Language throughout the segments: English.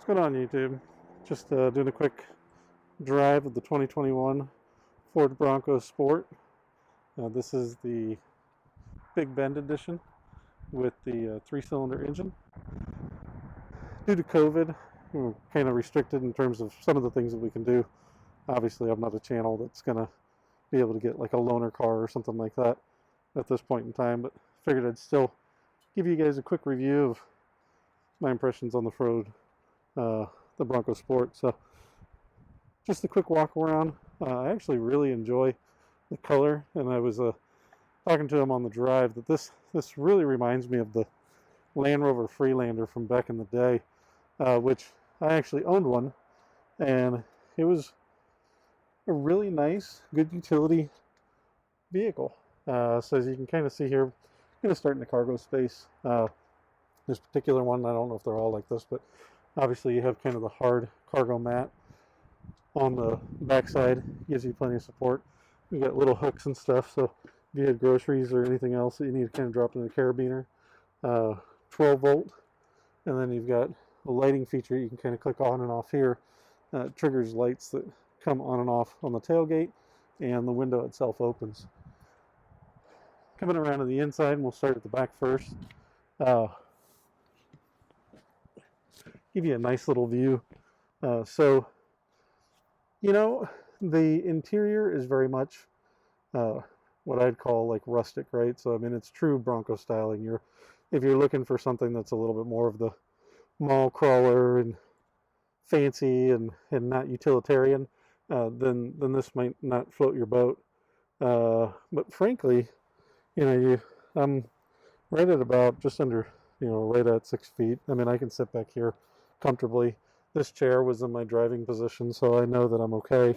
What's going on, YouTube? Just doing a quick drive of the 2021 Ford Bronco Sport. This is the Big Bend edition with the three-cylinder engine. Due to COVID, we're kind of restricted in terms of some of the things that we can do. Obviously, I'm not a channel that's going to be able to get like a loaner car or something like that at this point in time, but figured I'd still give you guys a quick review of my impressions on the road. The Bronco Sport. So just a quick walk around. I actually really enjoy the color, and I was talking to him on the drive that this really reminds me of the Land Rover Freelander from back in the day, which I actually owned one, and it was a really nice, good utility vehicle. So as you can kind of see here, I'm going to start in the cargo space. This particular one, I don't know if they're all like this, but obviously you have kind of the hard cargo mat on the backside, gives you plenty of support. You got little hooks and stuff, so if you had groceries or anything else that you need to kind of drop in the carabiner. 12 volt, and then you've got a lighting feature you can kind of click on and off here. It triggers lights that come on and off on the tailgate, and the window itself opens. Coming around to the inside, and we'll start at the back first. Give you a nice little view. So, you know, the interior is very much what I'd call like rustic, right? So, I mean, it's true Bronco styling. If you're looking for something that's a little bit more of the mall crawler and fancy and not utilitarian, then this might not float your boat. But frankly, I'm right at about just under, right at 6 feet. I mean, I can sit back here comfortably. This chair was in my driving position, so I know that I'm okay.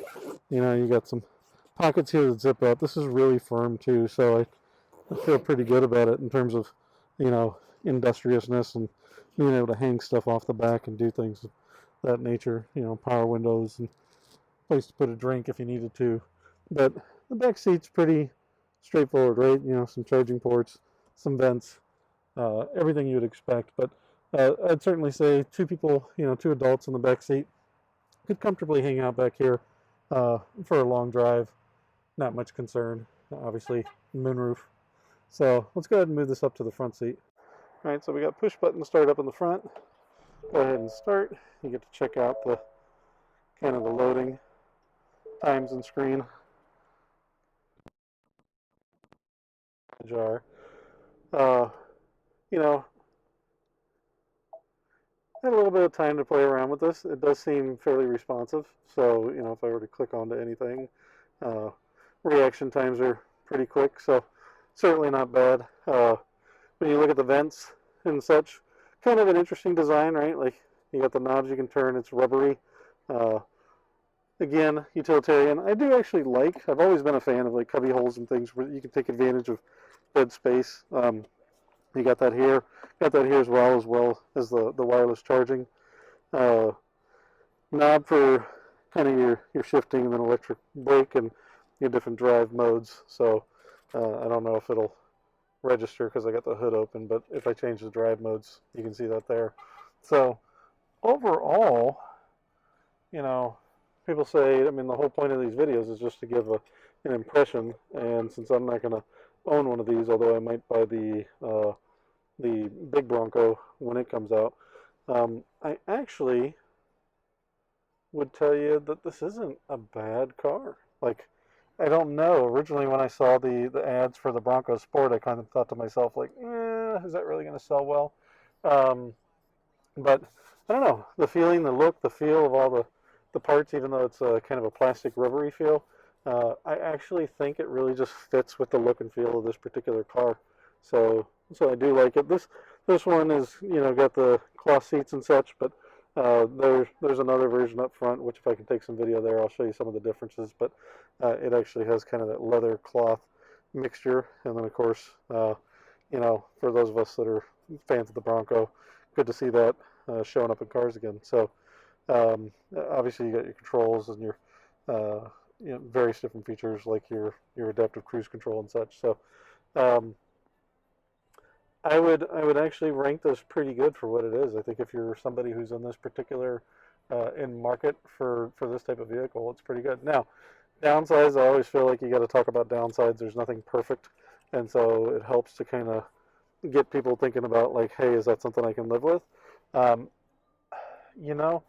You got some pockets here that zip up. This is really firm too, so I feel pretty good about it in terms of, industriousness and being able to hang stuff off the back and do things of that nature. Power windows and place to put a drink if you needed to. But the back seat's pretty straightforward, right? Some charging ports, some vents, everything you would expect. But I'd certainly say two people, two adults in the back seat could comfortably hang out back here for a long drive. Not much concern, obviously, moonroof. So let's go ahead and move this up to the front seat. All right, so we got push button start up in the front. Go ahead and start. You get to check out the kind of the loading times and screen. Jar. Had a little bit of time to play around with this. It does seem fairly responsive. So, if I were to click onto anything, reaction times are pretty quick. So, certainly not bad. When you look at the vents and such, kind of an interesting design, right? Like, you got the knobs you can turn. It's rubbery. Again, utilitarian. I do actually I've always been a fan of like cubby holes and things where you can take advantage of bed space. You got that here as well as the wireless charging. Knob for kind of your shifting, and then electric brake and your different drive modes. So I don't know if it'll register because I got the hood open, but if I change the drive modes, you can see that there. So overall, people say, I mean, the whole point of these videos is just to give an impression, and since I'm not going to own one of these, although I might buy the big Bronco when it comes out, I actually would tell you that this isn't a bad car. Like, I don't know. Originally, when I saw the ads for the Bronco Sport, I kind of thought to myself, like, is that really going to sell well? But I don't know. The feeling, the look, the feel of all the parts, even though it's kind of a plastic rubbery feel, I actually think it really just fits with the look and feel of this particular car. So I do like it. This one is, got the cloth seats and such, but there's another version up front, which if I can take some video there, I'll show you some of the differences. But it actually has kind of that leather cloth mixture, and then of course, for those of us that are fans of the Bronco, good to see that showing up in cars again. So obviously you got your controls and your various different features like your adaptive cruise control and such. So I would actually rank this pretty good for what it is. I think if you're somebody who's in this particular in market for this type of vehicle, it's pretty good. Now, downsides, I always feel like you got to talk about downsides. There's nothing perfect, and so it helps to kind of get people thinking about like, hey, is that something I can live with? Um, you know,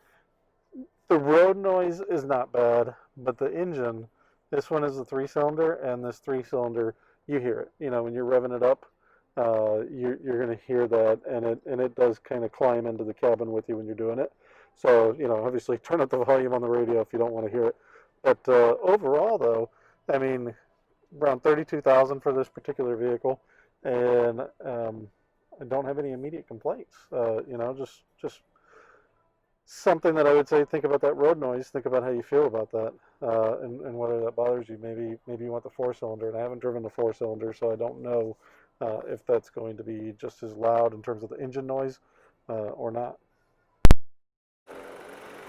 the road noise is not bad, but the engine, this one is a three-cylinder, and this three-cylinder, you hear it. You know, when you're revving it up, you're going to hear that, and it does kind of climb into the cabin with you when you're doing it. So, you know, obviously turn up the volume on the radio if you don't want to hear it. But overall, though, I mean, around 32,000 for this particular vehicle, and I don't have any immediate complaints. You know, just something that I would say, think about that road noise. Think about how you feel about that, and whether that bothers you. Maybe you want the four-cylinder, and I haven't driven the four-cylinder, so I don't know if that's going to be just as loud in terms of the engine noise or not.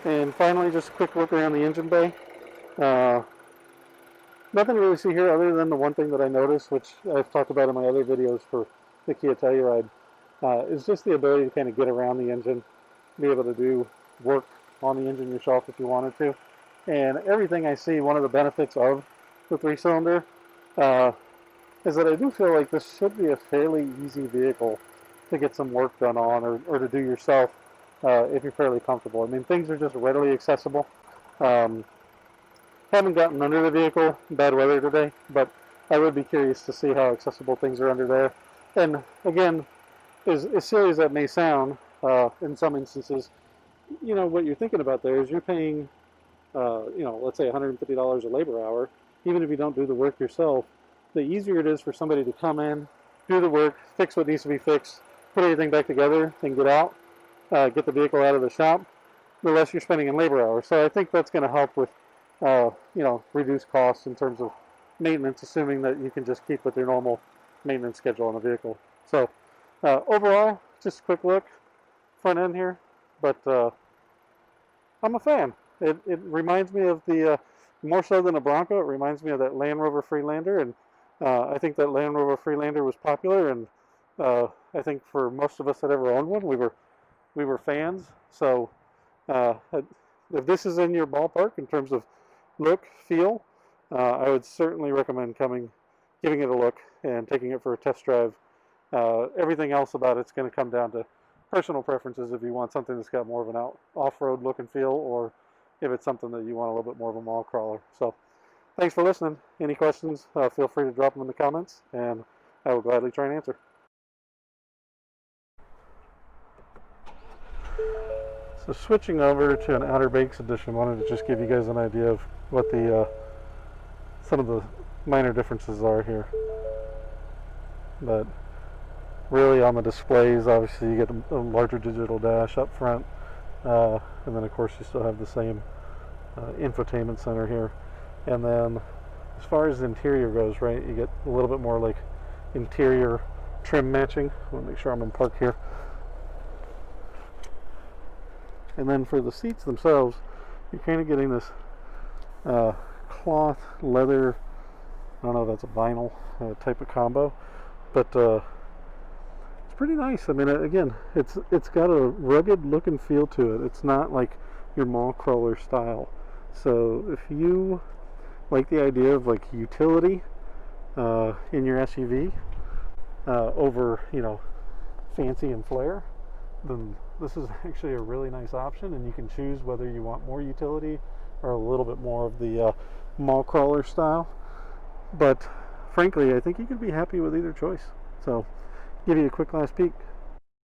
And finally, just a quick look around the engine bay. Uh, Nothing to really see here other than the one thing that I noticed, which I've talked about in my other videos for the Kia Telluride, is just the ability to kind of get around the engine, be able to do work on the engine yourself if you wanted to. And everything I see, one of the benefits of the three-cylinder uh, is that I do feel like this should be a fairly easy vehicle to get some work done on, or to do yourself if you're fairly comfortable. I mean, things are just readily accessible. Um, Haven't gotten under the vehicle in bad weather today, but I would be curious to see how accessible things are under there. And again, as silly as that may sound, in some instances, you know, what you're thinking about there is you're paying, you know, let's say $150 a labor hour, even if you don't do the work yourself. The easier it is for somebody to come in, do the work, fix what needs to be fixed, put everything back together, and get out, get the vehicle out of the shop, the less you're spending in labor hours. So I think that's going to help with you know, reduce costs in terms of maintenance, assuming that you can just keep with your normal maintenance schedule on the vehicle. So overall, just a quick look, front end here, but I'm a fan. It reminds me of the, more so than a Bronco, it reminds me of that Land Rover Freelander, and I think that Land Rover Freelander was popular, and I think for most of us that ever owned one, we were fans. So if this is in your ballpark in terms of look, feel, I would certainly recommend giving it a look and taking it for a test drive. Everything else about it's going to come down to personal preferences if you want something that's got more of an off-road look and feel, or if it's something that you want a little bit more of a mall crawler. So thanks for listening. Any questions, feel free to drop them in the comments, and I will gladly try and answer. So switching over to an Outer Banks edition, I wanted to just give you guys an idea of what the some of the minor differences are here. But really on the displays, obviously you get a larger digital dash up front, and then of course you still have the same infotainment center here. And then as far as the interior goes, right, you get a little bit more like interior trim matching. I want to make sure I'm in park here. And then for the seats themselves, you're kind of getting this cloth, leather, I don't know if that's a vinyl type of combo, but it's pretty nice. I mean, again, it's got a rugged look and feel to it. It's not like your mall crawler style. So if you like the idea of like utility in your SUV over, you know, fancy and flair, then this is actually a really nice option, and you can choose whether you want more utility or a little bit more of the mall crawler style. But frankly, I think you could be happy with either choice. So give you a quick last peek.